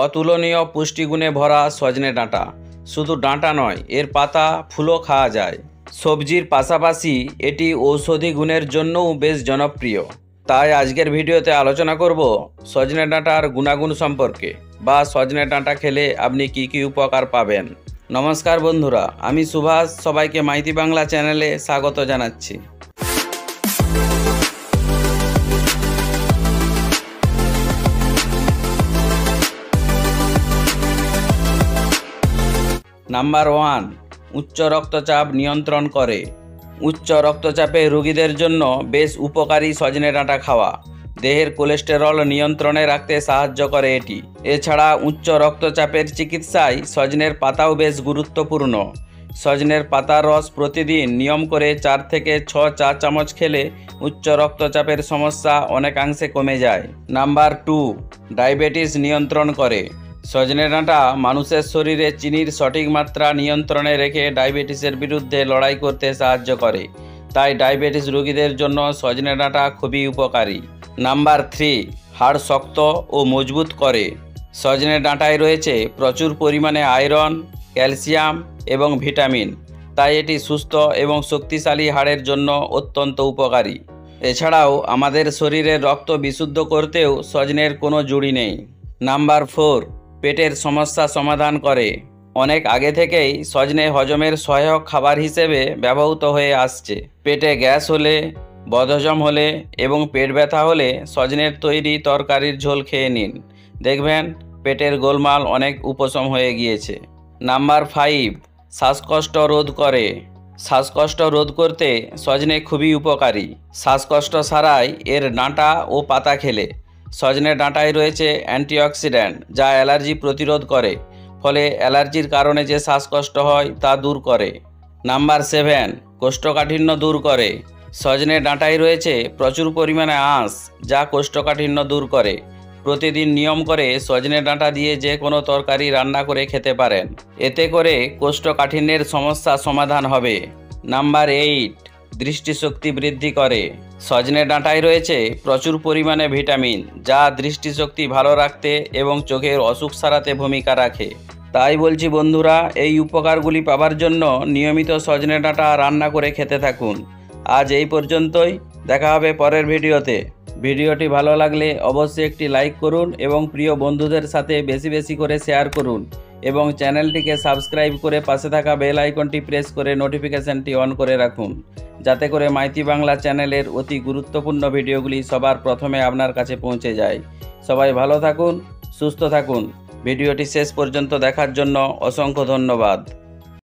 অতুলনীয় পুষ্টিগুণে ভরা সজনে ডাঁটা। শুধু ডাঁটা নয়, এর পাতা ফুলও খাওয়া যায়। সবজির পাশাপাশি এটি ঔষধি গুণের জন্যও বেশ জনপ্রিয়। তাই আজকের ভিডিওতে আলোচনা করব সজনে ডাঁটার গুণাগুণ সম্পর্কে, বা সজনে ডাঁটা খেলে আপনি কি কি উপকার পাবেন। নমস্কার বন্ধুরা, আমি সুভাষ, সবাইকে মাইতি বাংলা চ্যানেলে স্বাগত জানাচ্ছি। নাম্বার 1, উচ্চ রক্তচাপ নিয়ন্ত্রণ করে। উচ্চ রক্তচাপে রোগীদের জন্য বেশ উপকারী সজনে ডাঁটা খাওয়া। দেহের কোলেস্টেরল নিয়ন্ত্রণে রাখতে সাহায্য করে এটি। এছাড়া উচ্চ রক্তচাপের চিকিৎসায় সজনের পাতাও বেশ গুরুত্বপূর্ণ। সজনের পাতার রস প্রতিদিন নিয়ম করে 4 থেকে 6 চা চামচ খেলে উচ্চ রক্তচাপের সমস্যা অনেকাংশে কমে যায়। নাম্বার 2, ডায়াবেটিস নিয়ন্ত্রণ করে। সজনে ডাঁটা মানুষের শরীরে চিনির সঠিক মাত্রা নিয়ন্ত্রণে রেখে ডায়াবেটিসের বিরুদ্ধে লড়াই করতে সাহায্য করে। তাই ডায়াবেটিস রোগীদের জন্য সজনে ডাঁটা খুবই উপকারী। নাম্বার 3, হাড় শক্ত ও মজবুত করে। সজনে ডাঁটায় রয়েছে প্রচুর পরিমাণে আয়রন, ক্যালসিয়াম এবং ভিটামিন। তাই এটি সুস্থ এবং শক্তিশালী হাড়ের জন্য অত্যন্ত উপকারী। এছাড়াও আমাদের শরীরের রক্ত বিশুদ্ধ করতেও সজনের কোনো জুড়ি নেই। নাম্বার 4, পেটের সমস্যা সমাধান করে। অনেক আগে থেকেই সজনে হজমের সহায়ক খাবার হিসেবে ব্যবহৃত হয়ে আসছে। পেটে গ্যাস হলে, বদহজম হলে এবং পেট ব্যথা হলে সজনের তৈরি তরকারির ঝোল খেয়ে নিন, দেখবেন পেটের গোলমাল অনেক উপশম হয়ে গিয়েছে। নাম্বার 5, শ্বাসকষ্ট রোধ করে। শ্বাসকষ্ট রোধ করতে সজনে খুবই উপকারী। শ্বাসকষ্ট সারায় এর ডাঁটা ও পাতা খেলে। সজনে ডাঁটায় রয়েছে অ্যান্টিঅক্সিডেন্ট, যা অ্যালার্জি প্রতিরোধ করে, ফলে অ্যালার্জির কারণে যে শ্বাসকষ্ট হয় তা দূর করে। নাম্বার 7, কোষ্ঠকাঠিন্য দূর করে। সজনে ডাঁটায় রয়েছে প্রচুর পরিমাণে আঁশ, যা কোষ্ঠকাঠিন্য দূর করে। প্রতিদিন নিয়ম করে সজনে ডাঁটা দিয়ে যে কোনো তরকারি রান্না করে খেতে পারেন, এতে করে কোষ্ঠকাঠিন্যের সমস্যা সমাধান হবে। নাম্বার 8, দৃষ্টিশক্তি বৃদ্ধি করে। সজনে ডাঁটায় রয়েছে প্রচুর পরিমাণে ভিটামিন, যা দৃষ্টিশক্তি ভালো রাখতে এবং চোখের অসুখ সারাতে ভূমিকা রাখে। তাই বলছি বন্ধুরা, এই উপকারগুলি পাওয়ার জন্য নিয়মিত সজনে ডাঁটা রান্না করে খেতে থাকুন। আজ এই পর্যন্তই, দেখা হবে পরের ভিডিওতে। ভিডিওটি ভালো লাগলে অবশ্যই একটি লাইক করুন এবং প্রিয় বন্ধুদের সাথে বেশি বেশি করে শেয়ার করুন, এবং চ্যানেলটিকে সাবস্ক্রাইব করে পাশে থাকা বেল আইকনটি প্রেস করে নোটিফিকেশনটি অন করে রাখুন, যাতে করে মাইতি বাংলা চ্যানেলের অতি গুরুত্বপূর্ণ ভিডিওগুলি সবার প্রথমে আপনার কাছে পৌঁছে যায়। সবাই ভালো থাকুন, সুস্থ থাকুন। ভিডিওটি শেষ পর্যন্ত দেখার জন্য অসংখ্য ধন্যবাদ।